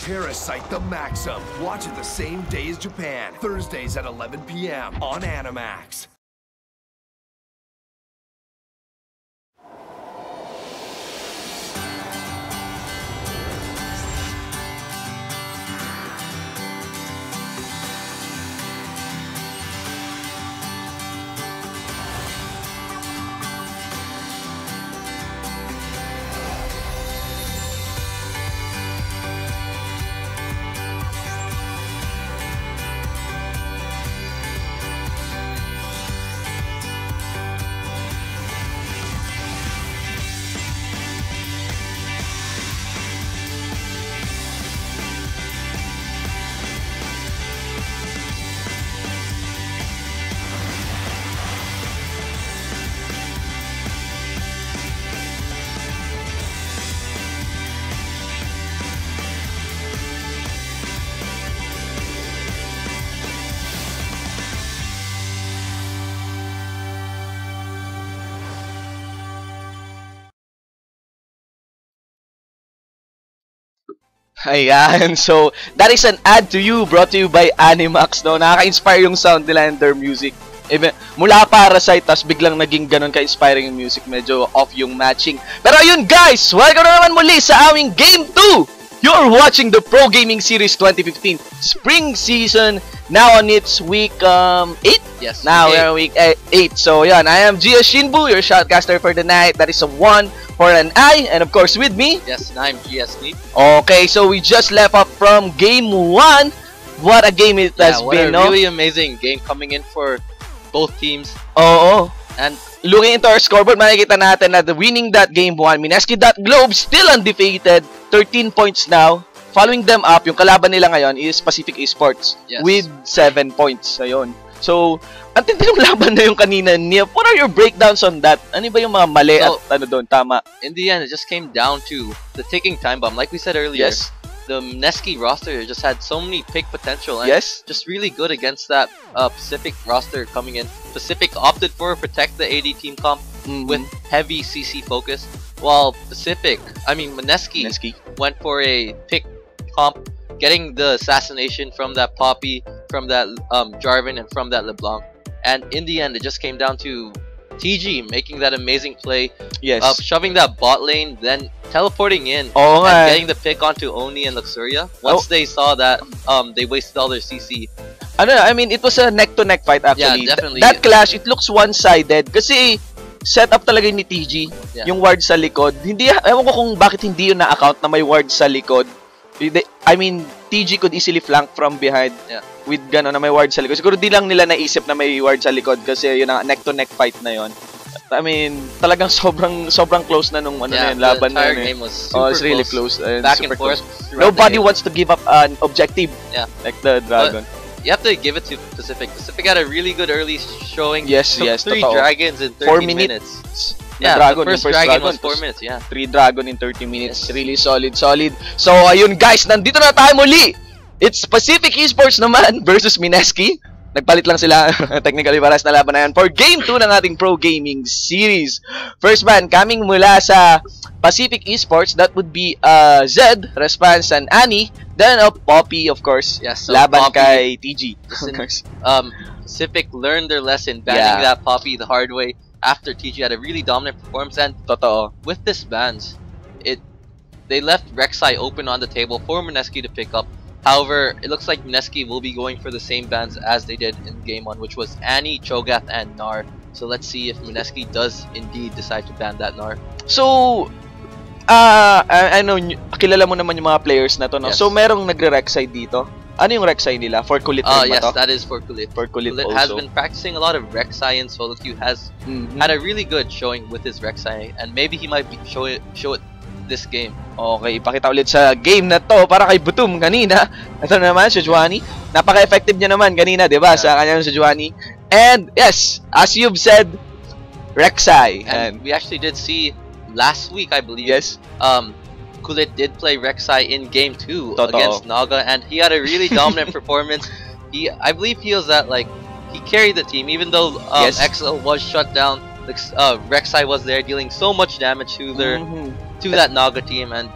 Parasite the Maxim. Watch it the same day as Japan. Thursdays at 11 p.m. on Animax. Ayan, so that is an ad to you, brought to you by Animax, no? Nakaka-inspire yung sound nila and their music. Even, mula Parasite, tas biglang naging ganun ka-inspiring yung music, medyo off yung matching. Pero ayun guys, welcome na naman muli sa aming Game 2! You're watching the Pro Gaming Series 2015 Spring Season, now on its week 8? Yes. Now we're on week 8. So yan, I am Gia Shinbu, your shoutcaster for the night. That is a 1 for an I, and of course with me. Yes, and I'm GS Sleep. Okay, so we just left up from Game 1. What a game it has been, no? Really amazing game coming in for both teams. Oo. And looking into our scoreboard, makikita natin na winning that Game 1, Mineski.Globe still undefeated, 13 points now. Following them up, yung kalaban nila ngayon is Pacific Esports with 7 points. Ayun. So, ang tindi ng laban na yung kanina niya. What are your breakdowns on that? Ano ba yung mga mali at ano doon? Tama. In the end, it just came down to the ticking time bomb. Like we said earlier, the Mineski roster just had so many pick potential and just really good against that Pacific roster coming in. Pacific opted for protect the AD team comp with heavy CC focus, while Mineski went for a pick comp, getting the assassination from that Poppy, from that Jarvan, and from that LeBlanc. And in the end, it just came down to TG making that amazing play, shoving that bot lane, then teleporting in and getting the pick onto Oni and Luxuria. Once they saw that they wasted all their CC. I mean, it was a neck-to-neck fight actually. Yeah, definitely. That clash, it looks one-sided kasi set up talaga ni TG yung ward sa likod. Hindi, ewan ko kung bakit hindi yun na-account na may ward sa likod. I mean, TG could easily flank from behind with gano'n na may ward sa likod. Siguro di lang nila naisip na may ward sa likod kasi yun ang neck-to-neck fight na yun. I mean, talagang sobrang close na nung na yun, laban na yun. Game was super it's really close. Back and forth. Nobody wants to give up an objective like the Dragon. You have to give it to Pacific. Pacific had a really good early showing. Yes, 3 dragons in 30 minutes. Dragon, the first dragon was 4 minutes, 3 dragon in 30 minutes. Really solid. So, ayun guys, nandito na tayo muli. It's Pacific Esports naman versus Mineski. Nagpalit lang sila technically paras na laban na yan for Game 2 ng ating Pro Gaming Series. First man, coming mula sa Pacific Esports, that would be Zed, Response, and Annie. Then Poppy, of course. Yes, so laban Poppy, kay TG. Pacific learned their lesson, banning that Poppy the hard way after TG had a really dominant performance. And with this bans, they left Rek'Sai open on the table for Mineski to pick up. However, it looks like Mineski will be going for the same bans as they did in Game 1, which was Annie, Cho'Gath, and Gnar. So let's see if Mineski does indeed decide to ban that Gnar. So, I know, kilala mo naman yung mga players na to, no? So, merong nagre-Rek'Sai dito. Ano yung Rek'Sai nila? For Kulit rin yes, ba to? that is for Kulit. For Kulit also. has been practicing a lot of Rek'Sai, and solo queue has had a really good showing with his Rek'Sai, and maybe he might show it this game. Okay, ipakita ulit sa game na to para kay Butum kanina. Ito na naman, Sejuani. Napaka-effective niya naman kanina, di ba? Sa kanyang Sejuani. And yes, as you've said, Rek'Sai. And we actually did see last week, I believe. Kulit did play Rek'Sai in Game 2 against Naga, and he had a really dominant performance. I believe he was that he carried the team, even though XL was shut down. Rek'Sai was there dealing so much damage to that Naga team, and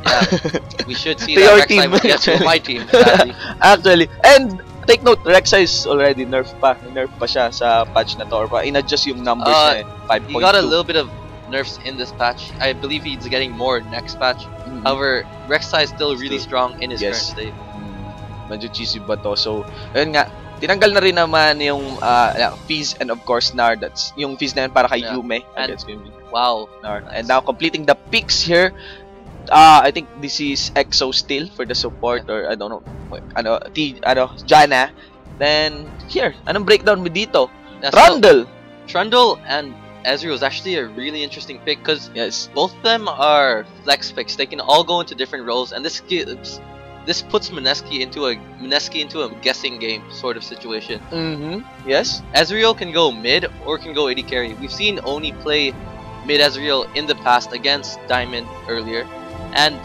Yeah, we should see To that your Rek'Sai. team. Yes, to my team. Sadly. Actually. And take note, Rek'Sai is already nerf pa. Nerf pa siya sa patch na to. Or in-adjust yung numbers na 5.2. He got a little bit of nerfs in this patch. I believe he's getting more next patch. However, Rek'Sai is still really strong in his current state. Medyo cheesy ba to? So, ayun nga. Tinanggal na rin naman yung Fizz and of course Nar. That's yung Fizz na yun para kay Yume. And, wow. Nar. And now completing the picks here. I think this is EXO still for the support or I don't know. Janna. Then here, anong breakdown mo dito? Trundle. Trundle and Ezreal is actually a really interesting pick because both of them are flex picks. They can all go into different roles, and this puts Mineski into a guessing game sort of situation. Yes. Ezreal can go mid or can go AD carry. We've seen Oni play mid Ezreal in the past against Diamond earlier, and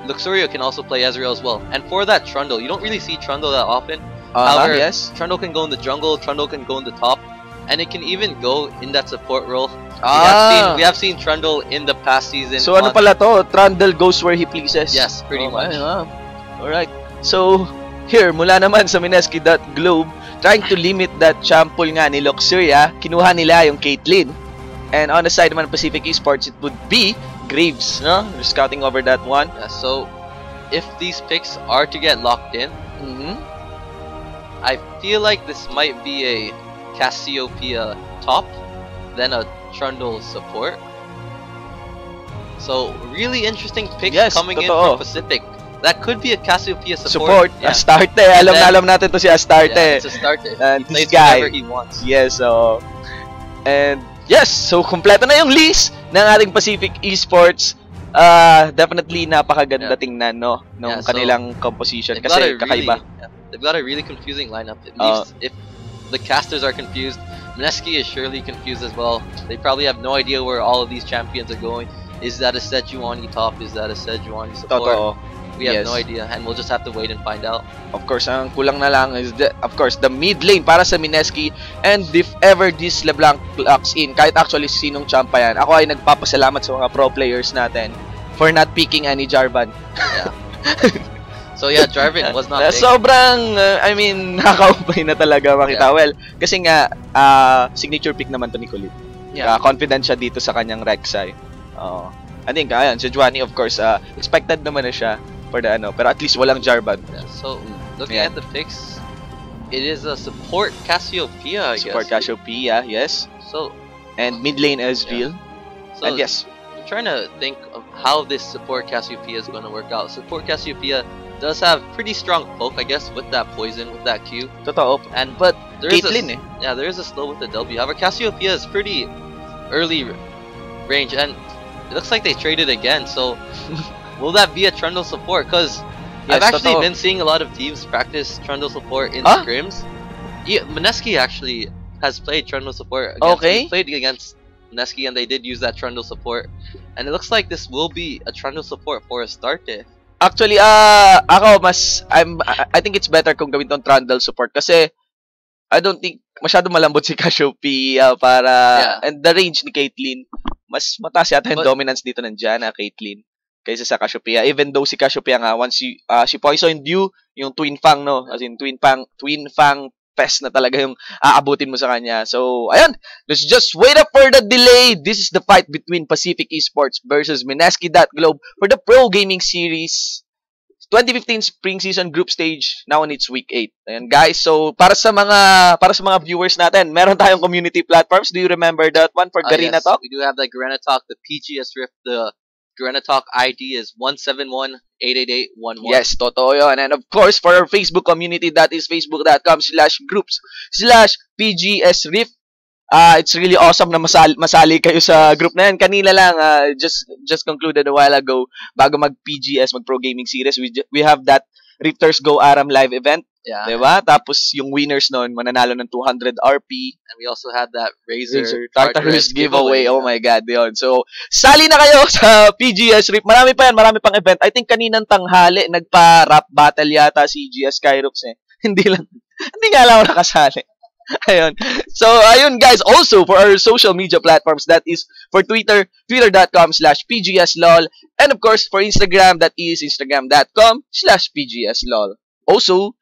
Luxuria can also play Ezreal as well. And for that Trundle, you don't really see Trundle that often. However, Trundle can go in the jungle, Trundle can go in the top, and it can even go in that support role. We have seen Trundle in the past season. So ano pala to? Trundle goes where he pleases. Yes, pretty much. Alright. So, here, mula naman sa Mineski.Globe, trying to limit that champion nga ni Luxuria, kinuha nila yung Caitlyn. And on the side naman of Pacific Esports, it would be Graves, no? We're scouting over that one. Yeah, so, if these picks are to get locked in, I feel like this might be a Cassiopeia top, then a Trundle support. So, really interesting picks coming in from Pacific. That could be a Cassiopeia support. Astarte. Alam natin to si Astarte. Yeah, it's Astarte. And he plays guy, whenever he wants. Yes, and yes, so kompleto na yung list ng ating Pacific Esports. Definitely napakaganda tingnan, no? Nung kanilang composition kasi kakaiba. They've got a really confusing lineup. It leaves, if the casters are confused, Mineski is surely confused as well. They probably have no idea where all of these champions are going. Is that a Sejuani top? Is that a Sejuani support? We have no idea, and we'll just have to wait and find out. Of course, ang kulang na lang is the mid lane para sa Mineski. And if ever this LeBlanc locks in, kahit actually sinong champa yan, ako ay nagpapasalamat sa mga pro players natin for not picking any Jarvan. Yeah. So yeah, Jarvan was not picked. Sobrang, nakakaupay na talaga makita. Well, kasi nga, signature pick naman to ni Kulit. Confident siya dito sa kanyang Rek'Sai. I think, Sejuani, of course, expected naman na siya for the pero at least walang Jarvan. Yeah, so, looking at the picks, it is a support Cassiopeia, I guess. Support Cassiopeia, yes. So, and mid lane Ezreal. So, and yes. I'm trying to think of how this support Cassiopeia is going to work out. Support Cassiopeia does have pretty strong poke, I guess, with that poison, with that Q. Totoo. But there is Caitlyn, there is a slow with the W. However, Cassiopeia is pretty early range, and it looks like they traded again. So, will that be a Trundle support? Because I've actually been seeing a lot of teams practice Trundle support in scrims. Yeah, Mineski actually has played Trundle support. He played against Mineski, and they did use that Trundle support. And it looks like this will be a Trundle support for Astarte. Actually, I think it's better kung gawin tong Trundle support kasi I don't think masyado malambot si Cassiopeia para and the range ni Caitlyn mas mataas yata yung dominance dito ng Janna Caitlyn kaysa sa Cassiopeia, even though si Cassiopeia nga once she poisoned you yung Twin Fang, no, as in Twin Fang fest na talaga yung aabutin mo sa kanya. So ayun, let's just wait up for the delay. This is the fight between Pacific Esports versus Mineski.Globe for the Pro Gaming Series 2015 Spring Season Group Stage, now on its week 8. Ayan guys, so para sa mga viewers natin, meron tayong community platforms. Do you remember that one for Garena Talk? We do have the Garena Talk, the PGS Rift, the Garena Talk ID is 171-888-11. Yes, totoo yun. And of course, for our Facebook community, that is facebook.com/groups/PGS Rift. It's really awesome na masali kayo sa group na yan. Kanina lang, just concluded a while ago, bago mag-PGS, mag-Pro Gaming Series, we have that Rifters Go Aram live event. Yeah. Diba? Tapos yung winners nun, mananalo ng 200 RP. And we also had that Razor Tartarus giveaway. Oh my God, yun. So, sali na kayo sa PGS Rift. Marami pa yan, marami pang event. I think kaninang tanghali, nagpa-rap battle yata si GS Kyrox eh. Hindi nga lang ako nakasali. Ayun. So, ayun guys. Also, for our social media platforms, that is for Twitter, twitter.com/PGSLOL. And of course, for Instagram, that is instagram.com/PGSLOL. Also,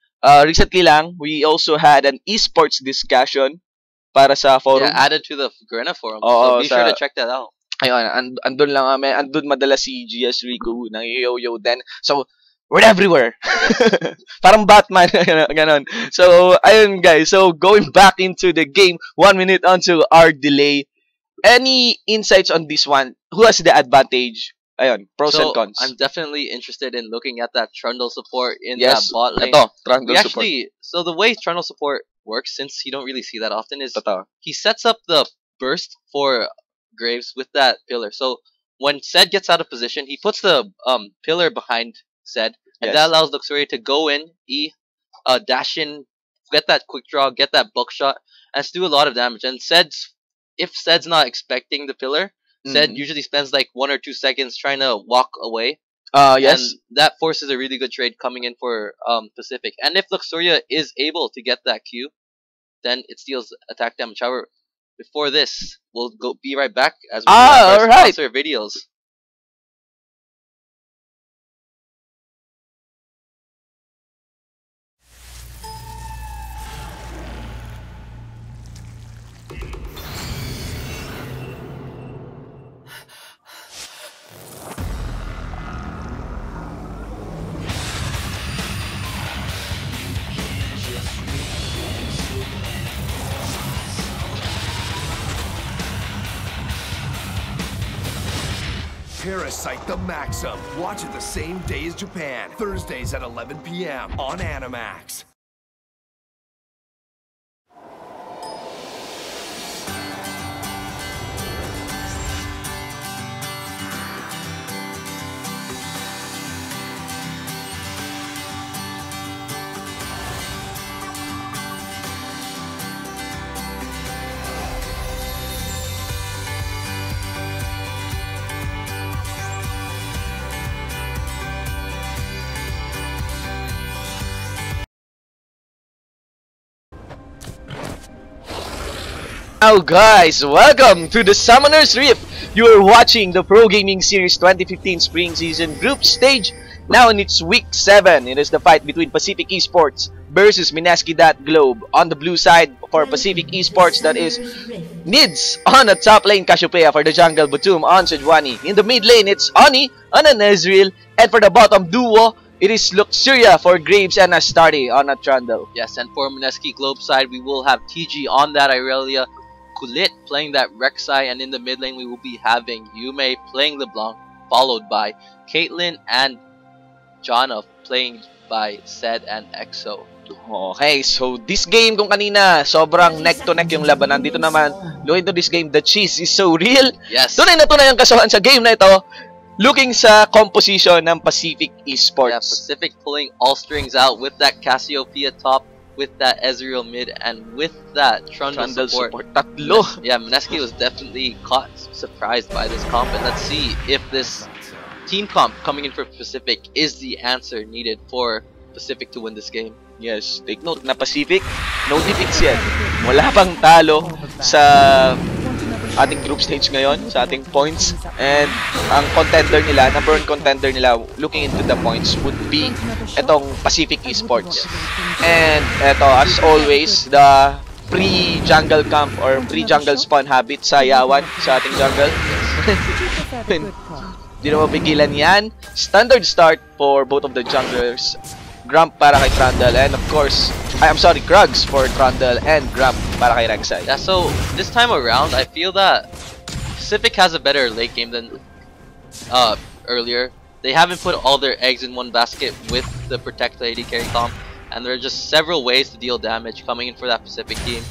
recently lang, we also had an esports discussion para sa forum. Yeah, added to the Garena forum. Oo, So be sure to check that out. Ayun, andun lang kami. Andun madalas si GS Rico ng yo-yo din. So, we're everywhere. Parang Batman. Ganon. So, ayun guys. So, going back into the game, 1 minute onto our delay. Any insights on this one? Who has the advantage? Ayun, pros and cons. I'm definitely interested in looking at that Trundle support in that bot lane. Ito, Trundle support. So the way Trundle support works, since you don't really see that often, is he sets up the burst for Graves with that pillar. So when Zed gets out of position, he puts the pillar behind Zed, and that allows Luxury to go in, dash in, get that quick draw, get that buckshot, and do a lot of damage. And if Zed's not expecting the pillar, Zed usually spends like 1 or 2 seconds trying to walk away. And that forces a really good trade coming in for Pacific. And if Luxuria is able to get that Q, then it steals attack damage. However, before this, we'll be right back as we do our sponsor videos. Parasite the Maxim. Watch it the same day as Japan. Thursdays at 11 p.m. on Animax. Now guys, welcome to the Summoner's Rift. You are watching the Pro Gaming Series 2015 Spring Season Group Stage. Now in its week 7, it is the fight between Pacific Esports versus Mineski.Globe. On the blue side for Pacific Esports, that is Nids on the top lane, Cassiopeia for the jungle, Batum on Sejuani. In the mid lane, it's Oni on an Ezreal. And for the bottom duo, it is Luxuria for Graves and Astarte on a Trundle. Yes, and for Mineski.Globe side, we will have TG on that Irelia, Kulit playing that Rek'Sai, and in the mid lane we will be having Yume playing LeBlanc, followed by Caitlyn and Janna playing by Zed and EXO. Okay, so this game, kung kanina sobrang neck to neck yung labanan, dito naman, look into this game, the cheese is so real. Yes. Tunay na tunay ang kasuhan sa game na ito. Looking sa composition ng Pacific Esports. Yeah, Pacific pulling all strings out with that Cassiopeia top, with that Ezreal mid, and with that Trundle support. Tatlo. Yeah, Mineski was definitely caught surprised by this comp, and let's see if this team comp coming in for Pacific is the answer needed for Pacific to win this game. Yes, take note na Pacific, no defeats yan. Wala pang talo sa ating group stage ngayon, sa ating points. And ang contender nila, number 1 contender nila, looking into the points, would be itong Pacific Esports. And ito, as always, the pre-jungle camp or pre-jungle spawn habit sa Yawan, sa ating jungle. Di na mapigilan yan. Standard start for both of the junglers. Grump para kay Trundle, and of course, I'm sorry, Krugs for Trundle, and Grump para kay Rek'Sai. Yeah, so this time around, I feel that Pacific has a better late game than earlier. They haven't put all their eggs in one basket with the Protect AD carry comp, and there are just several ways to deal damage coming in for that Pacific team.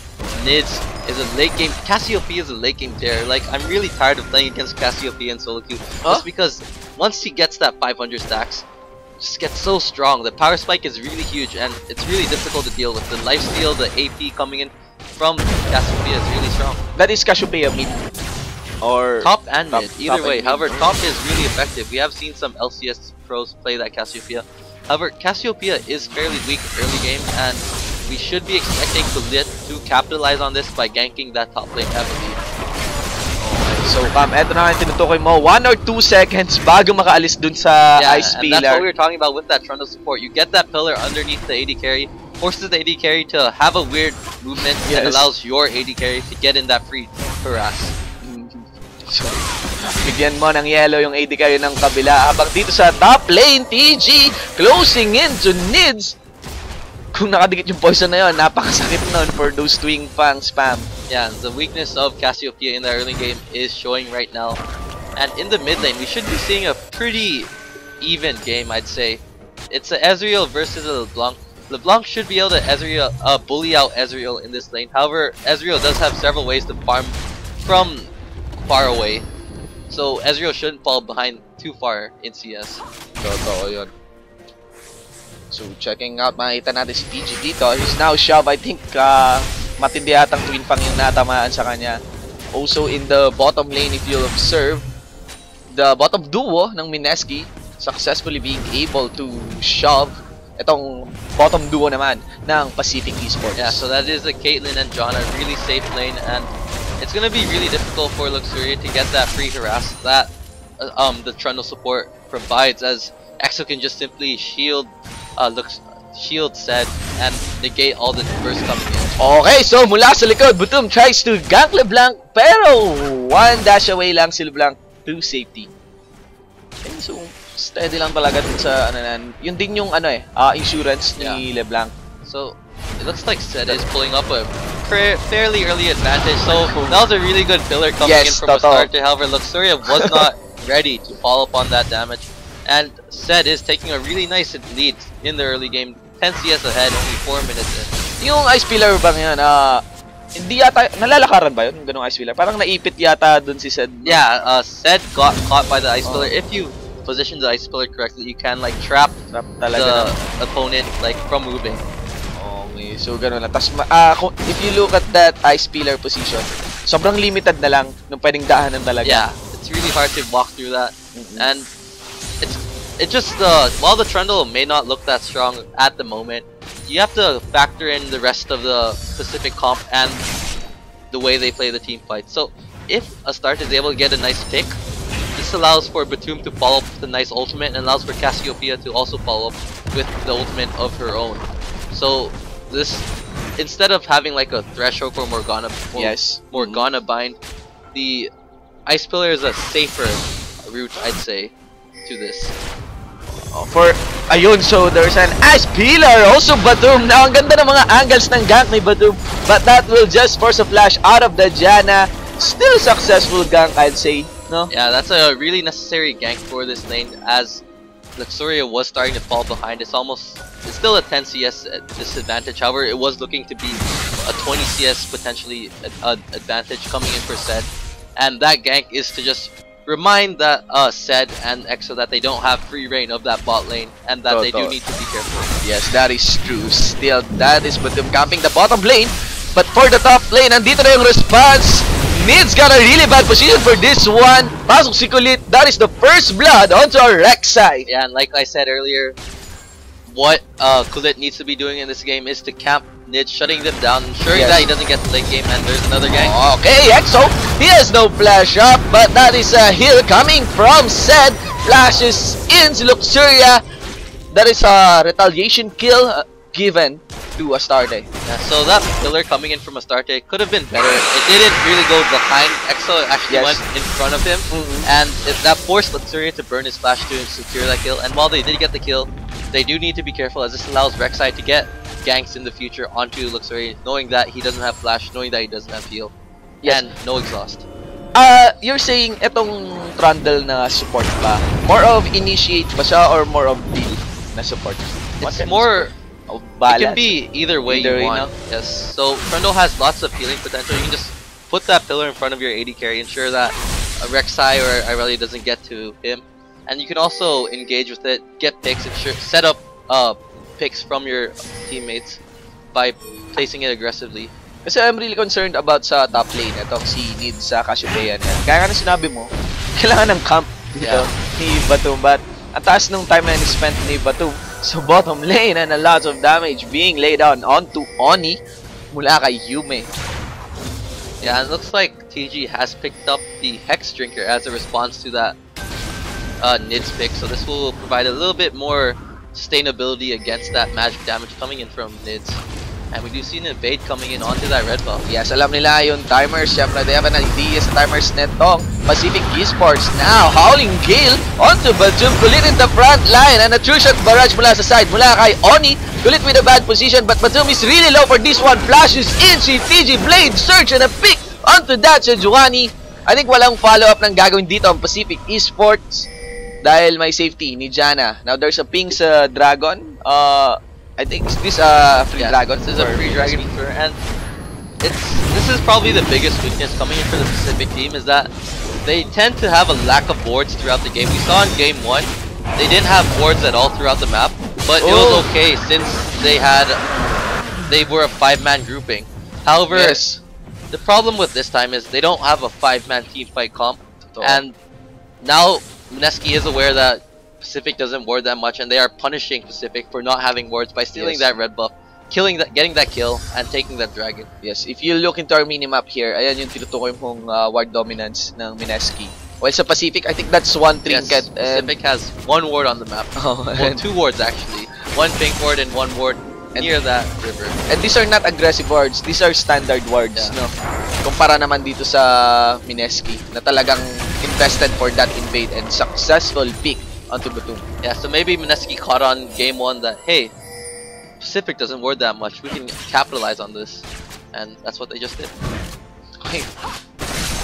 Nids is a late game, Cassiopeia is a late game terror. Like, I'm really tired of playing against Cassiopeia in solo queue, just because once he gets that 500 stacks, just gets so strong. The power spike is really huge, and it's really difficult to deal with. The lifesteal, the AP coming in from Cassiopeia is really strong. That is Cassiopeia mid or top and mid, either way. However, top is really effective. We have seen some LCS pros play that Cassiopeia. However, Cassiopeia is fairly weak early game, and we should be expecting to capitalize on this by ganking that top lane heavily. So, eto na yung tinutukoy mo. 1 or 2 seconds bago makaalis dun sa Ice Pillar. And that's what we were talking about with that Trundle support. You get that pillar underneath the AD carry, forces the AD carry to have a weird movement that allows your AD carry to get in that free harass. So, bigyan mo ng yellow yung AD carry ng kabila. Habang dito sa top lane, TG closing in to Nids. Kung nakadikit yung poison na yun, napakasakit nun for those Twing Fang spam. Yeah, the weakness of Cassiopeia in the early game is showing right now. And in the mid lane, we should be seeing a pretty even game, I'd say. It's a Ezreal versus a LeBlanc. LeBlanc should be able to bully out Ezreal in this lane. However, Ezreal does have several ways to farm from far away. So Ezreal shouldn't fall behind too far in CS. Totoo yun. So, checking out, makita natin si TG dito. He's now shove. I think matindi atang Twin Fang yung natamaan sa kanya. Also, in the bottom lane, if you'll observe, the bottom duo ng Mineski successfully being able to shove itong bottom duo naman ng Pacific Esports. Yeah, so that is the Caitlyn and John, a really safe lane, and it's gonna be really difficult for Luxuria to get that free harass that the Trundle support provides, as Exo can just simply shield Zed and negate all the burst coming in. Okay, so mula sa likod, Butum tries to gank LeBlanc, pero one dash away lang si LeBlanc to safety. Okay, so steady lang talaga dun sa yun din yung insurance ni LeBlanc. So it looks like Zed is pulling up a fairly early advantage. So that was a really good pillar coming in from a start. However, Luxuria was not ready to follow up on that damage. And Zed is taking a really nice lead in the early game. 10 CS ahead, only 4 minutes in. Yung Ice Pillar ba ngayon, hindi yata, nalalakaran ba yun? Yung ganung Ice Pillar? Parang naipit yata dun si Zed. Yeah, Zed got caught by the Ice Pillar. If you position the Ice Pillar correctly, you can like trap the opponent like from moving. Okay, so ganun lang. Tas, if you look at that Ice Pillar position, sobrang limited na lang nung pwedeng daanan talaga. Yeah, it's really hard to walk through that. And it just while the Trundle may not look that strong at the moment, you have to factor in the rest of the Pacific comp and the way they play the team fight. So if Astarte is able to get a nice pick, this allows for Batum to follow up with a nice ultimate and allows for Cassiopeia to also follow up with the ultimate of her own. So this, instead of having like a threshold for Morgana bind, the Ice Pillar is a safer route, I'd say, to this. So there's an Ice Pillar, also Batum. Now, ang ganda ng mga angles ng gank ni Batum, but that will just force a flash out of the Janna. Still successful gank, I'd say, no? Yeah, that's a really necessary gank for this lane, as Luxuria was starting to fall behind. It's still a 10 CS disadvantage. However, it was looking to be a 20 CS potentially advantage coming in for Zed, and that gank is to just remind that Zed and Exo that they don't have free reign of that bot lane, and that they do need to be careful. Yes, that is true. Still, that is Batum camping the bottom lane. But for the top lane, andito na yung response. Nids got a really bad position for this one. Pasok si Kulit. That is the first blood onto our Rek'Sai. Yeah, and like I said earlier, what Kulit needs to be doing in this game is to camp Nids, shutting them down, ensuring that he doesn't get the late game, and there's another gang. Okay, Exo, he has no flash up, but that is a heal coming from Zed. Flashes in Luxuria. That is a retaliation kill given to Astarte. Yeah, so that pillar coming in from Astarte could have been better. It didn't really go behind Exo, it actually went in front of him, and that forced Luxuria to burn his flash to secure that kill. And while they did get the kill, they do need to be careful, as this allows Rek'Sai to get ganks in the future onto Luxuria, knowing that he doesn't have flash, knowing that he doesn't have heal, and no exhaust. You're saying itong Trundle na support ba? More of initiate ba siya or more of deal na support? It's more balance. It can be either way you want. Yes. So Trundle has lots of healing potential. You can just put that pillar in front of your AD carry, ensure that Rek'Sai or Irelia doesn't get to him, and you can also engage with it, get picks, set up picks from your teammates by placing it aggressively. Kasi I'm really concerned about sa top lane, itong si Nids sa Cassiopeia niya. Kaya nga sinabi mo, kailangan ng camp dito ni Batum. But ang taas nung time na spent ni Batum sa bottom lane and a lot of damage being laid on onto Oni mula kay Yume. Yeah, it looks like TG has picked up the Hex Drinker as a response to that Nids pick, so this will provide a little bit more sustainability against that magic damage coming in from Nids. And we do see an evade coming in onto that red buff. Yes, alam nila yung timers. Siyempre, they have an idea sa timers netong Pacific Esports. Now, Howling Gale onto Batum. Kulit in the front line. And a true shot barrage mula sa side. Mula kay Oni. Kulit with a bad position. But Batum is really low for this one. Flashes in si TG Blade. Search and a pick onto that si Juani. I think walang follow-up ng gagawin dito ang Pacific Esports. Dahil may safety ni Jana. Now, there's a ping sa Dragon. I think this free dragon. This is a free dragon and this is probably the biggest weakness coming in for the Pacific team, is that they tend to have a lack of wards throughout the game. We saw in game 1 they didn't have wards at all throughout the map, but it was okay since they were a 5-man grouping. However, the problem with this time is they don't have a 5-man team fight comp, and now Mineski is aware that Pacific doesn't ward that much, and they are punishing Pacific for not having wards by stealing that red buff, getting that kill, and taking that dragon. Yes, if you look into our minimap here, ayan yung tinutukoy mong ward dominance ng Mineski. Well, sa Pacific, I think that's one trinket. Yes, Pacific has 1 ward on the map. Well, 2 wards actually. 1 pink ward and 1 ward near that river. And these are not aggressive wards, these are standard wards, no? Kumpara naman dito sa Mineski, na talagang invested for that invade and successful pick onto Batum. Yeah, so maybe Mineski caught on game 1 that, hey, Pacific doesn't ward that much, we can capitalize on this. And that's what they just did. Okay.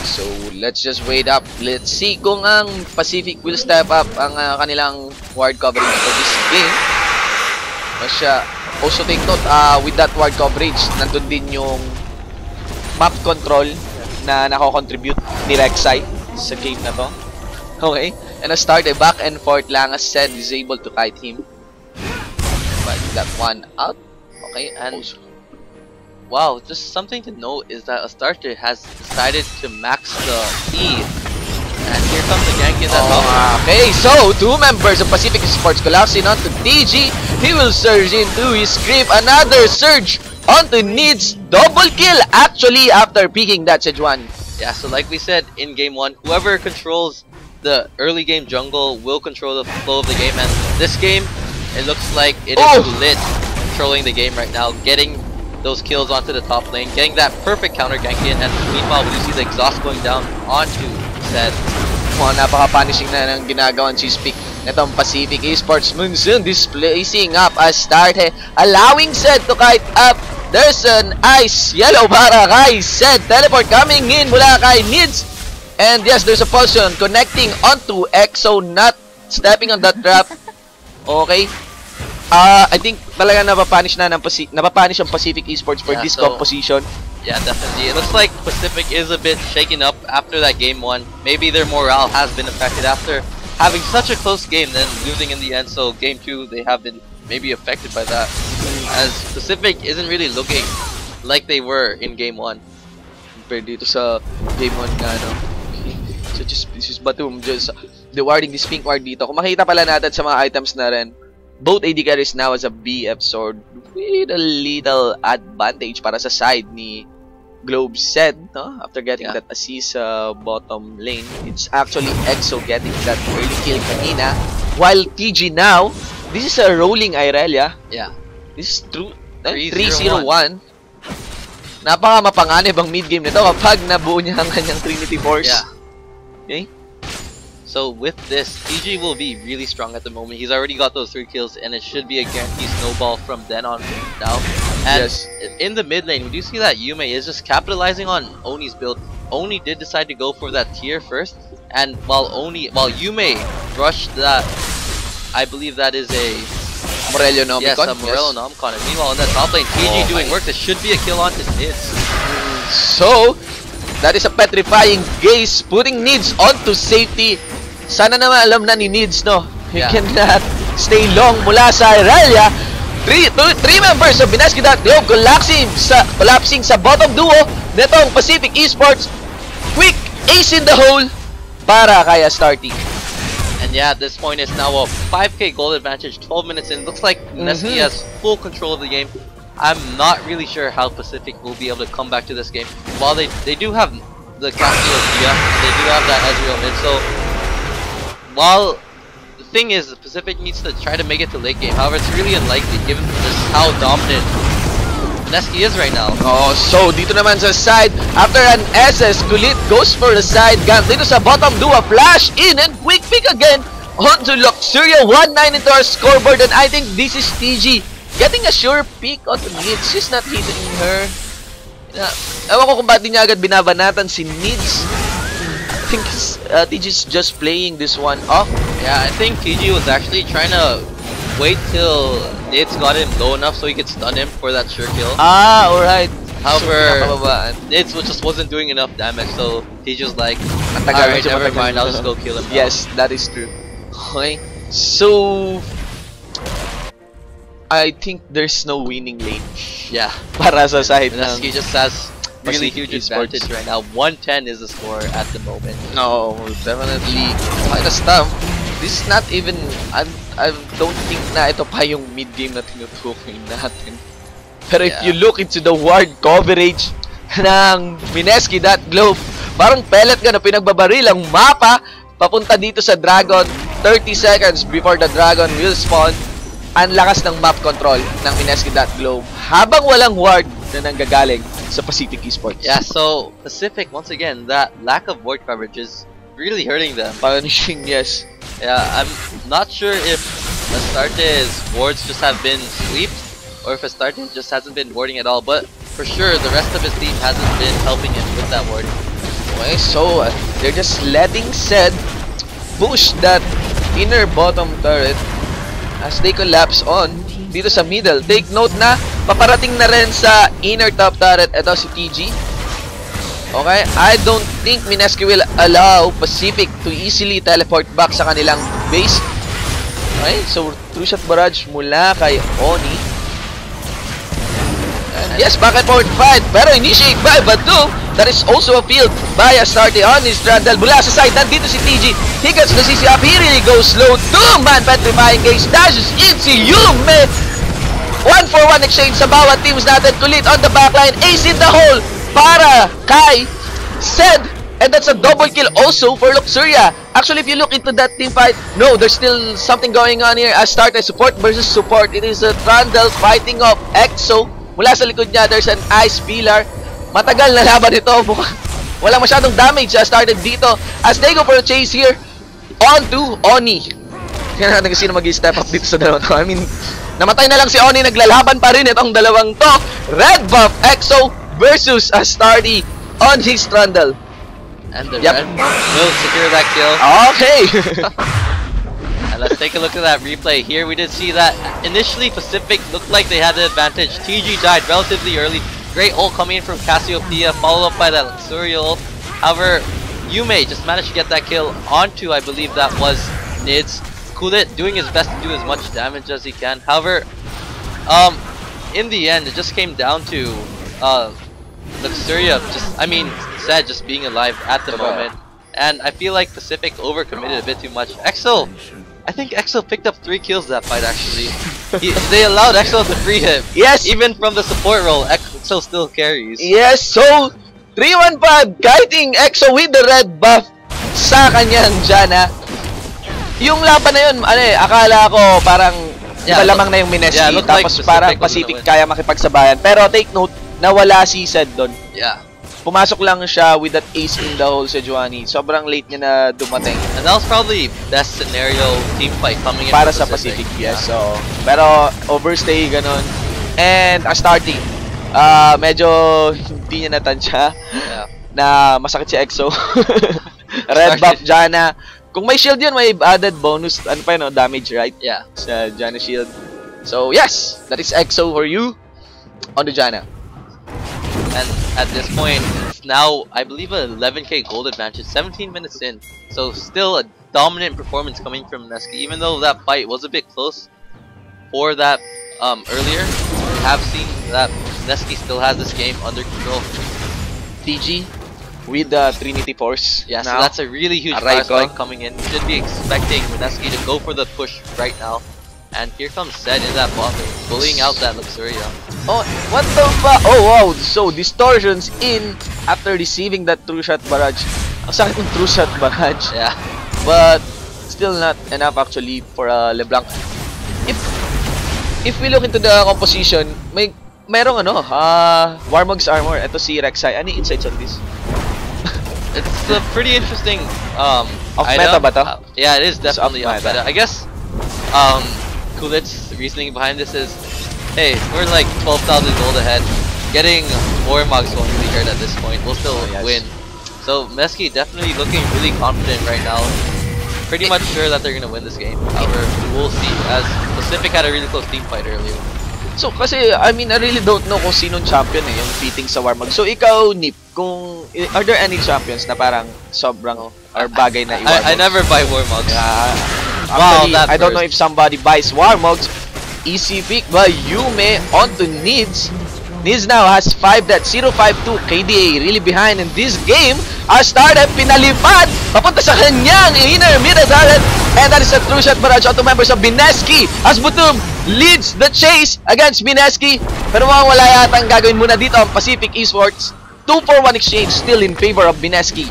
So, let's just wait up. Let's see kung ang Pacific will step up ang kanilang ward coverage for this game. Also take note, with that ward coverage, nandun din yung map control na nako-contribute ni Rek'Sai sa game na to. Okay, and a start, a back and forth lang, as said, is able to kite him. But that one out. Okay, and wow, just something to note is that a starter has decided to max the E. And here comes the gank in that top. Okay, so 2 members of Pacific Esports collapsing onto TG. He will surge into his creep. Another surge onto Nids. Double kill actually after picking that Sejuani. Yeah, so like we said in game 1, whoever controls the early game jungle will control the flow of the game, and this game, it looks like it is lit controlling the game right now, getting those kills onto the top lane, getting that perfect counter gank in, and meanwhile we do see the exhaust going down onto Zed. Napaka-punishing na ng ginagawan si Speak netong Pacific Esports. Monsoon displacing up as start, allowing Zed to kite up. There's an ice yellow para kay Zed. Teleport coming in mula kay Nids. And yes, there's a pulsion connecting onto EXO, not stepping on that trap. Okay. I think talaga napapanish ang Pacific Esports for this composition. Yeah, definitely. It looks like Pacific is a bit shaken up after that game 1. Maybe their morale has been affected after having such a close game, then losing in the end. So game 2, they have been maybe affected by that, as Pacific isn't really looking like they were in game 1. Compared dito sa game 1 nga, no? So just Batum just rewarding this pink ward dito. Kung makita pala natin sa mga items na rin, both AD carries now as a BF sword with a little advantage para sa side ni Globe said, no? After getting that assist sa bottom lane. It's actually EXO getting that early kill kanina. While TG now, this is a rolling Irelia. Yeah. This is true. 3-0-1. Napaka mapanganib ang mid game nito kapag nabuo niya ang kanyang Trinity Force. Yeah. Okay. So with this, TG will be really strong at the moment. He's already got those 3 kills, and it should be a guaranteed snowball from then on now. And in the mid lane, we do see that Yume is just capitalizing on Oni's build. Oni did decide to go for that tier first, and while Yume rushed that, I believe that is a Morello Nomicon. Yes, a Morello Nomicon. And meanwhile, in that top lane, TG doing work. This should be a kill on his Nids. So that is a petrifying gaze, putting Nids onto safety. Sana naman alam na ni Nids, no? He cannot stay long mula sa Irelia. 3 members of Mineski.Globe collapsing sa bottom duo netong Pacific Esports. Quick ace in the hole para kaya starting. And yeah, at this point it's now a 5k gold advantage, 12 minutes in. Looks like Mineski has full control of the game. I'm not really sure how Pacific will be able to come back to this game. While they do have the Cassiopeia, they do have that Ezreal mid, so while the thing is the Pacific needs to try to make it to late game, however it's really unlikely given just how dominant Mineski is right now. Oh, so dito naman sa side, after an SS, Kulit goes for the side gun. Dito sa bottom, do a flash in and quick pick again onto Luxuria. 1-9 into our scoreboard, and I think this is TG getting a sure pick on the mid. She's not hitting her. Ewan ko kung ba't di niya agad binabanatan si Nids. I think TG's just playing this one off. Yeah, I think TG was actually trying to wait till Nids got him low enough so he could stun him for that sure kill. Ah, alright. However, Nids just wasn't doing enough damage, so TG was like, alright, never mind, I'll just go kill him now. Yes, that is true. Okay, so I think there's no winning lane. Yeah. Para sa side Mineski just has really Pacific huge advantage right now. 110 is the score at the moment. No, definitely. Kinda tough. This is not even, I don't think na ito pa yung mid game na tinutukoy natin. Pero if you look into the ward coverage ng Mineski.Globe, parang pellet gun na pinagbabaril ang mapa papunta dito sa Dragon. 30 seconds before the Dragon will spawn. Ang lakas ng map control ng Mineski.Globe habang walang ward na nanggagaling sa Pacific Esports. Yeah, so Pacific, once again, that lack of ward coverage is really hurting them. Punishing, yes. Yeah, I'm not sure if Astarte's wards just have been sweeped or if Astarte just hasn't been warding at all, but for sure the rest of his team hasn't been helping him with that ward. Okay, so they're just letting Zed push that inner bottom turret as they collapse on dito sa middle. Take note na paparating na rin sa inner top turret ito si TG. Okay, I don't think Mineski will allow Pacific to easily teleport back sa kanilang base. Okay, so true shot barrage mula kay Oni. And yes, back and forward fight, pero initiate by Badu. That is also a field by Astarte on his Trundle. Mula sa side, nandito si TG. He gets the CC up. He really goes slow. 2-man petrifying case. Dashes into Yume. 1-for-1 exchange sa bawat teams natin. Kulit on the backline. Ace in the hole para kay Zed. And that's a double kill also for Luxuria. Actually, if you look into that team fight, no, there's still something going on here. Astarte support versus support. It is a Trundle fighting off Exo. Mula sa likod niya, there's an ice pillar. Matagal na laban ito. Wala masyadong damage started dito as they go for a chase here onto Oni. Kaya natin kasi mag-step up dito sa dalawang to. I mean, namatay na lang si Oni. Naglalaban pa rin itong dalawang to. Red buff Exo versus Astarte on his Trundle. And the red will secure that kill. Okay. And let's take a look at that replay. Here we did see that initially Pacific looked like they had the advantage. TG died relatively early. Great ult coming in from Cassiopeia, followed up by that Luxuria ult. However, Yume just managed to get that kill onto, I believe that was Nids. Kulit doing his best to do as much damage as he can. However, in the end, it just came down to Luxuria Zed just being alive at the moment. And I feel like Pacific overcommitted a bit too much. Exo, I think Exo picked up 3 kills that fight actually. They allowed Exo to free him. Yes! Even from the support role, Exo still carries. Yes, so 3-1-5 guiding Exo with the red buff sa kanyang Janna. Yung laban na yun, akala ko parang malamang na yung Mineski, tapos like parang Pacific kaya makipagsabayan. Pero take note, nawala si Zed doon. Yeah. Pumasok lang siya with that ace in the hole sa Juani. Sobrang late niya na dumating. And that was probably best scenario team fight coming in para sa Pacific, yes. So, pero overstay ganon. And Astarte, medyo hindi niya natansya na masakit si Exo. Red buff Janna. Kung may shield yun, may added bonus, ano pa yun, damage, right? Yeah. Sa Janna shield. So, yes, that is Exo for you on the Janna. And at this point, it's now, I believe, a 11k gold advantage, 17 minutes in. So still a dominant performance coming from Mineski, even though that fight was a bit close for that earlier. We have seen that Mineski still has this game under control. TG with the Trinity Force. Yeah, so now. that's a really huge power spike coming in. You should be expecting Mineski to go for the push right now. And here comes Zed in that bot lane, bullying out that Luxuria. Oh, what the fuck? Oh wow, so Distortion's in after receiving that true shot barrage. Ang sakit ng true shot barrage. Yeah. But still not enough actually for LeBlanc. If we look into the composition, merong Warmog's armor. Ito si Rek'Sai. Any insights on this? It's a pretty interesting off-meta ba to? Yeah, it is definitely off-meta. I guess Kulit's reasoning behind this is, hey, we're like 12,000 gold ahead. Getting Warmog's won't really hurt at this point. We'll still win. So Meski definitely looking really confident right now. Pretty much sure that they're gonna win this game. However, we'll see, as Pacific had a really close team fight earlier. So kasi, I mean, I really don't know kung sinong champion yung beating sa Warmog. So ikaw, Nip, are there any champions na parang sobrang or bagay na i-Warmog? I never buy Warmogs. Actually, wow, I don't know if somebody buys Warmogs. Easy pick by Yume onto Nids. Nids now has 5.052 KDA, really behind in this game. Our startup pinalipad papunta sa kanyang inner middle turret, and that is a true shot barrage onto members of Mineski as Butum leads the chase against Mineski. Pero wala yata ang gagawin muna dito ang Pacific Esports. 2-for-1 exchange still in favor of Mineski.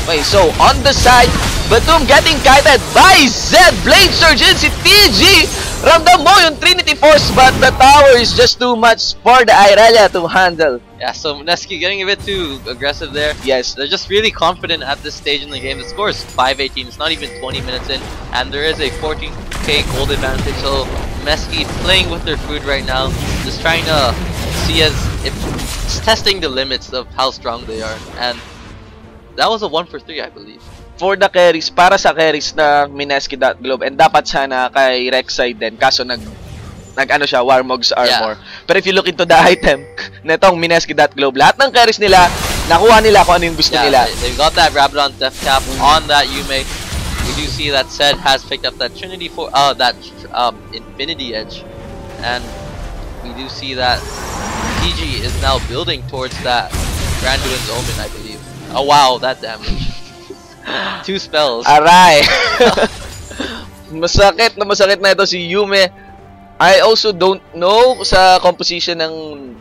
Okay, so on the side, Batum getting kited by Zed. Blade Surge in si TG. Ramdam mo yung Trinity Force, but the tower is just too much for the Irelia to handle. Yeah, so Mineski getting a bit too aggressive there. Yes. They're just really confident at this stage in the game. The score is 5-18. It's not even 20 minutes in, and there is a 14k gold advantage. So Mineski playing with their food right now, just trying to see as if it's testing the limits of how strong they are. And that was a 1-for-3, I believe. For the carries, para sa carries ng Mineski.Globe, and dapat sana kay Rek'Sai din, kaso nag-ano siya, Warmog's armor. Pero if you look into the item netong Mineski.Globe, lahat ng carries nila, nakuha nila kung ano yung gusto nila. They've got that Rabadon Death Cap on that Yume. We do see that Zed has picked up that Trinity for that Infinity Edge, and we do see that PG is now building towards that Granduin's Omen, I believe. Oh wow, that damage. 2 spells. Aray! masakit na ito si Yume. I also don't know sa composition ng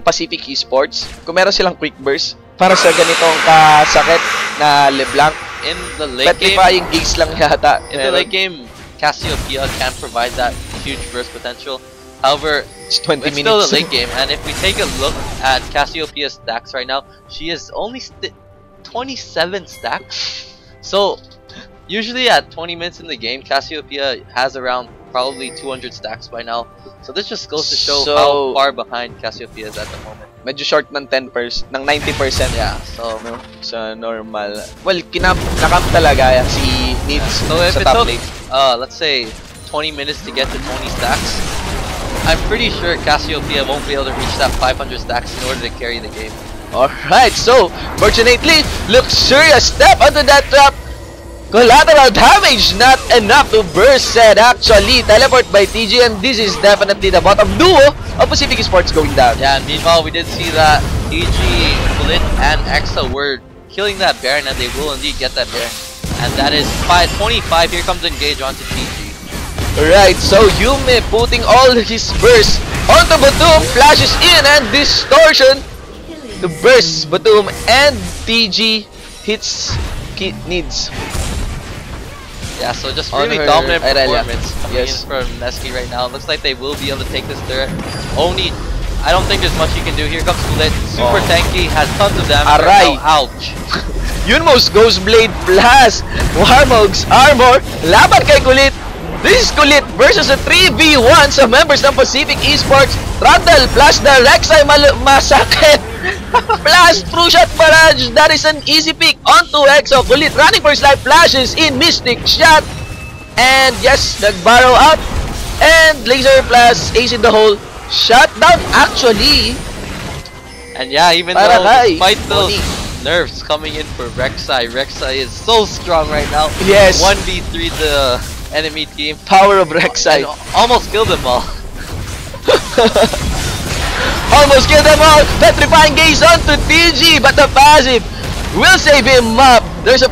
Pacific Esports kung meron silang quick burst para sa ganitong kasakit na LeBlanc. In the late Petrifying gigs lang yata. In the late game, Cassiopeia can provide that huge burst potential. However, it's 20 minutes. Still the late game, and if we take a look at Cassiopeia's stacks right now, she is only 27 stacks. So usually at 20 minutes in the game, Cassiopeia has around probably 200 stacks by now. So this just goes to show how far behind Cassiopeia is at the moment. Medyo short ng 10%, ng 90%. Yeah, so no, sa normal. Well, nakam talaga si Nids so if sa it top took, lane. let's say 20 minutes to get to 20 stacks, I'm pretty sure Cassiopeia won't be able to reach that 500 stacks in order to carry the game. Alright, so fortunately, Luxuria step onto that trap. Collateral damage, not enough to burst Zed. Actually, teleport by TG, and this is definitely the bottom duo of Pacific Esports going down. Yeah, and meanwhile, we did see that TG, Kulit, and Exa were killing that Baron, and they will indeed get that Baron. And that is 5-25. Here comes Engage onto TG. Right, so Yume putting all his burst onto Batum, flashes in, and Distortion to burst Batum, and TG hits Nids. Yeah, so just really dominant performance coming in yes. from Mineski right now. Looks like they will be able to take this turret. Only, I don't think there's much you can do. Here comes Kulit, super tanky, has tons of damage. Aray! Right now. Ouch! Yunmo's Ghost Blade plus Warmog's armor. Laban kay Kulit. This is Kulit versus a 3v1 sa members ng Pacific Esports. Trundle plus the Rek'Sai masakit. Plus true shot barrage. That is an easy pick onto Exo. Kulit running for his life, flashes in Mystic Shot. And yes, nag-barrow out. And laser plus ace in the hole. Shut down actually. And yeah, even though despite those nerfs coming in for Rek'Sai, Rek'Sai is so strong right now. Yes. 1v3 the enemy team. Power of Rek'Sai. Almost killed them all. almost killed them all. Petrifying gaze onto TG, but the passive will save him up. There's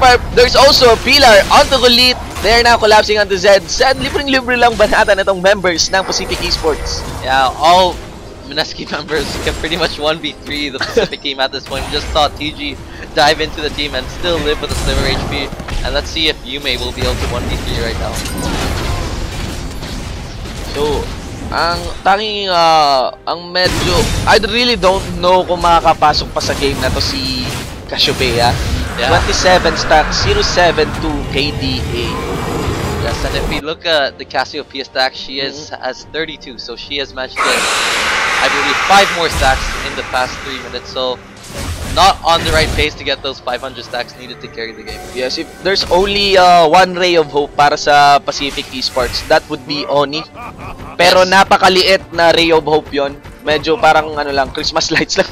also a pillar onto Kulit. They're now collapsing onto Zed. Zed, libreng-libre lang banata na itong members ng Pacific Esports. Yeah, all Mineski members can pretty much 1v3 the Pacific team at this point. We just saw TG dive into the team and still live with a slimmer HP. And let's see if Yume will be able to 1v3 right now. So, ang tanging, ang medyo, I really don't know kung makakapasok pa sa game na to si Cassiopeia. Yeah. 27 stats, 072 KDA. Yes, and if we look at the Cassiopeia stack, she has 32, so she has managed to get, I believe, 5 more stacks in the past 3 minutes, so not on the right pace to get those 500 stacks needed to carry the game. Yes, if there's only one ray of hope para sa Pacific Esports, that would be Oni. Pero napakaliit na ray of hope yon. Medyo parang ano lang, Christmas lights lang.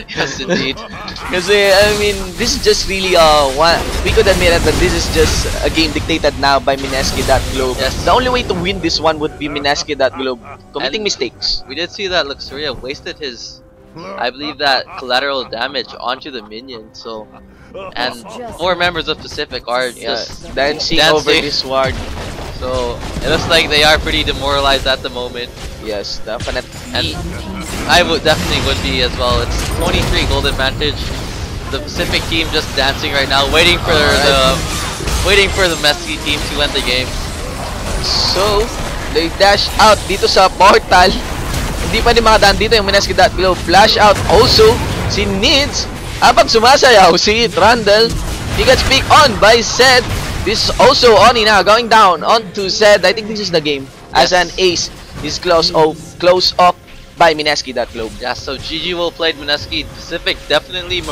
Yes, indeed. Kasi, I mean, this is just really, we could admit that this is just a game dictated now by Mineski.Globe. Yes. The only way to win this one would be Mineski.Globe committing mistakes. We did see that Luxuria wasted his, I believe, that collateral damage onto the minion, so... And 4 members of Pacific are just dancing over this ward. So, it looks like they are pretty demoralized at the moment. Yes, definitely. And I definitely would be as well. It's 23 gold advantage. The Pacific team just dancing right now, waiting for the Messi team to end the game. So, they dash out dito sa portal. Hindi pa din makadaan dito yung Mineski.Globe. Flash out also si Nids. Habang sumasayaw si Trundle. He gets picked on by Zed. This is also Oni now going down onto Zed. I think this is the game. As an ace is close off by Mineski.Globe. Yeah, so GG well played, Mineski. Pacific definitely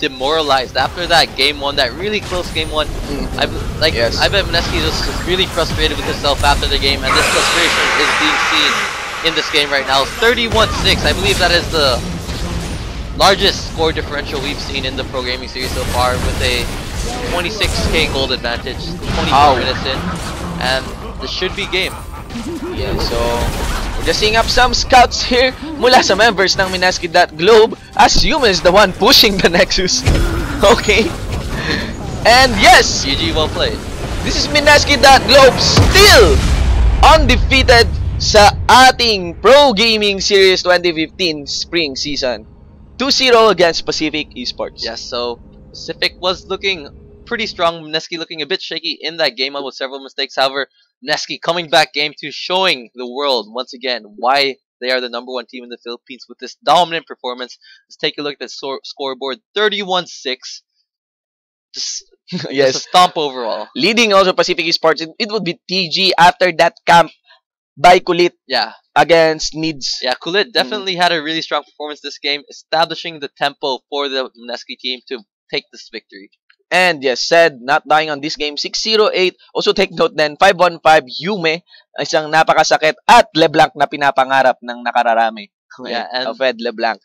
demoralized after that game 1, that really close game 1. I bet Mineski was really frustrated with himself after the game, and this frustration is being seen in this game right now. 31-6. I believe that is the largest score differential we've seen in the pro gaming series so far, with a 26k gold advantage, 24 minutes in, and this should be game. Yeah, so we're just seeing up some scouts here mula sa members ng Mineski.Globe, as Yume is the one pushing the Nexus. Okay. And yes, GG well played. This is Mineski.Globe still undefeated sa ating Pro Gaming Series 2015 Spring Season. 2-0 against Pacific Esports. Yes, so Pacific was looking pretty strong. Mineski looking a bit shaky in that game with several mistakes. However, Mineski coming back game 2, showing the world once again why they are the #1 team in the Philippines with this dominant performance. Let's take a look at the scoreboard. 31-6. Just a stomp overall. Leading also Pacific Esports, it would be TG after that camp by Kulit. Yeah. Against Nids. Yeah, Kulit definitely had a really strong performance this game, establishing the tempo for the Mineski team to take this victory. And yes, Zed not dying on this game, 608. Also take note then, 515 Yume, isang napakasakit at LeBlanc na pinapangarap ng nakararami. Yeah, and Fed LeBlanc.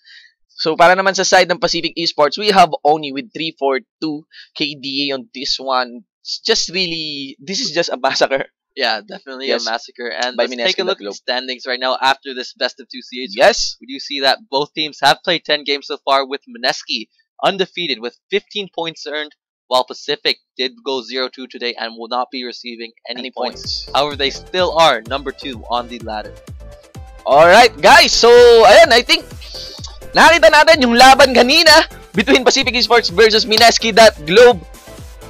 So para naman sa side ng Pacific Esports, we have Oni with 342 KDA on this one. It's just really, this is just a massacre. Yeah, definitely a massacre. And let's take a look at the standings right now after this best of 2 CH. Yes. We do see that both teams have played 10 games so far, with Mineski undefeated with 15 points earned, while Pacific did go 0-2 today and will not be receiving any points. However, they still are #2 on the ladder. Alright guys, so ayan, I think nakita natin yung laban kanina between Pacific Esports versus Mineski.Globe.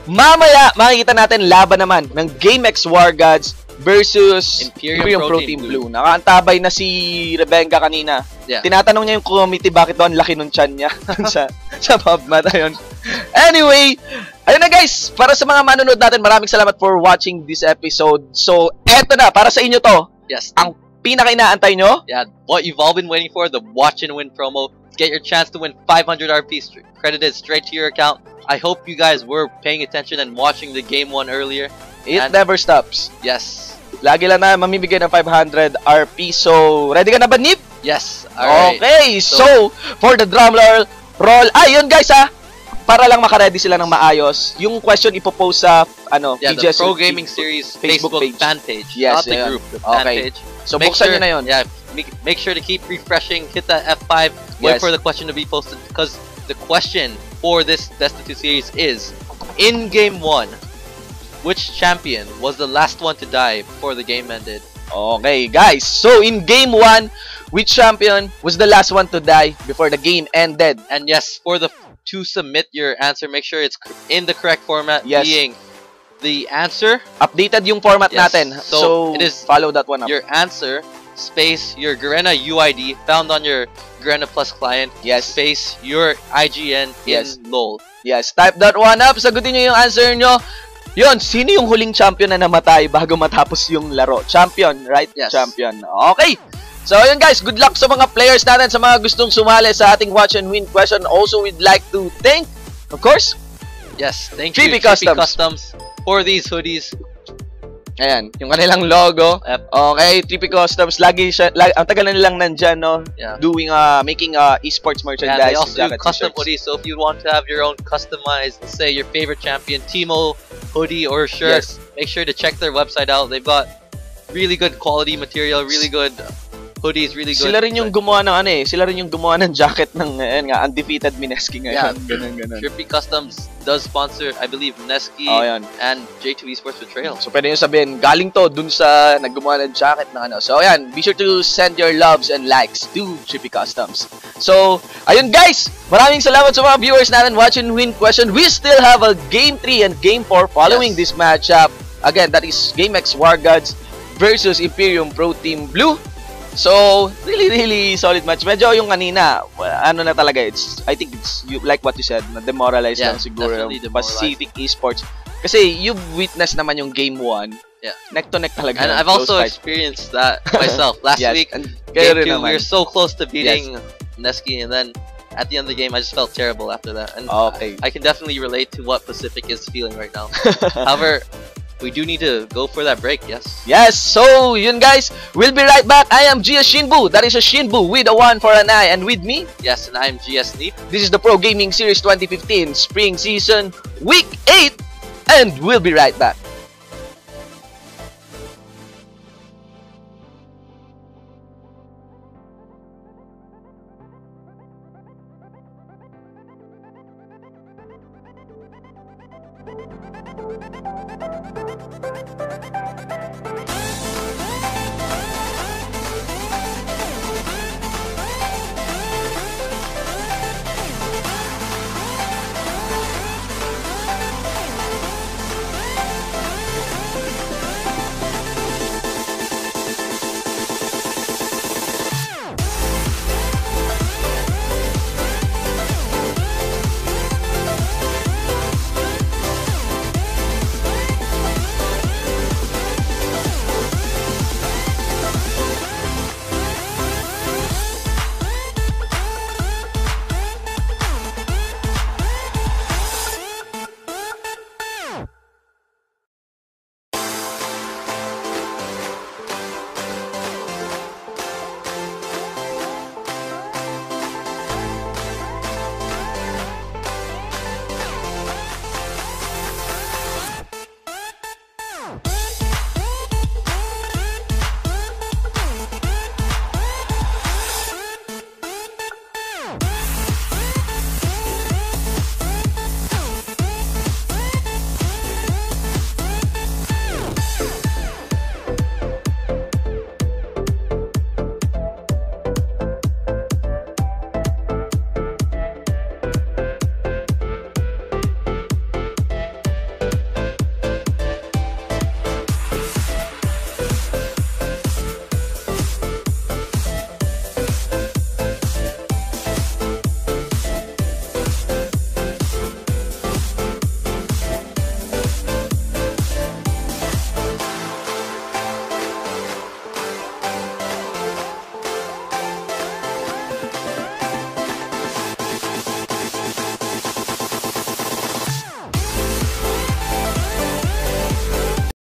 Mamaya, makikita natin laban naman ng GameX War Gods versus Imperium Pro Team Blue. Nakaantabay na si Rebenga kanina. Yeah. Tinatanong niya yung committee bakit daw ang laki nung chan niya sa PubMat. Ayun. Anyway, ayun na guys, para sa mga manonood natin, maraming salamat for watching this episode. So, eto na, para sa inyo to. Yes. Ang pinaka-inaantay nyo. Yeah, what you've all been waiting for, the watch and win promo. Get your chance to win 500 RP credited straight to your account. I hope you guys were paying attention and watching the game 1 earlier. It never stops. Yes. Lagi lang na mamimigay ng 500 RP. So, ready ka na ba, Nip? Yes. Alright. Okay, so for the drum roll. Ayun guys para lang makaready sila ng maayos. Yung question ipopost sa PGS, the Pro Gaming Series Facebook fan page. Yes, not the group, the fan page. So buksan nyo na yun. Yeah, make sure to keep refreshing. Hit that F5. Wait for the question to be posted, because the question for this Best of 2 series is, in Game 1, which champion was the last one to die before the game ended? Okay, guys. So, in Game 1, which champion was the last one to die before the game ended? And yes, to submit your answer, make sure it's in the correct format, being the answer. Updated yung format natin. So, it is follow that one up. Your answer, space, your Garena UID found on your Garena Plus client, space, your IGN in LOL. Yes, type that one up. Sagutin nyo yung answer nyo. Yun, sino yung huling champion na namatay bago matapos yung laro? Champion, right? Yes. Champion. Okay. So, ayun guys, good luck sa mga players natin, sa mga gustong sumali sa ating watch and win question. Also, we'd like to thank, of course, thank you, Customs for these hoodies. Ayan, yung kanilang logo. Okay, 3P Customs, ang tagal na nilang nandyan, no? Doing, making esports merchandise. They also do custom hoodies, so if you want to have your own customized, say, your favorite champion, Timo hoodie or shirt, make sure to check their website out. They've got really good quality material, really good hoodies, really good. Sila rin yung gumawa ng sila rin yung gumawa ng jacket ng undefeated Mineski ngayon. Ganun. 3P Customs does sponsor, I believe, Mineski and J2 Esports Betrayal. So pwede nyo sabihin, galing to dun sa naggumawa ng jacket na So ayan, be sure to send your loves and likes to 3P Customs. So, ayun guys, maraming salamat sa mga viewers natin, watch and win question. We still have a Game 3 and Game 4 following this matchup. Again, that is GameX War Gods versus Imperium Pro Team Blue. So, really solid match. Medyo yung kanina, na talaga, I think it's like what you said, na-demoralize lang siguro yung Pacific Esports. Kasi you've witnessed naman yung Game 1. Neck to neck talaga. And I've also experienced that myself. Last week, Game 2, we were so close to beating Mineski, and then at the end of the game, I just felt terrible after that. And I can definitely relate to what Pacific is feeling right now. However, we do need to go for that break, Yes, so yun guys, we'll be right back. I am GS Shinbu, that is a Shinbu with a 1 for an I, and with me, and I'm GS Neep. This is the Pro Gaming Series 2015 Spring Season Week 8, and we'll be right back.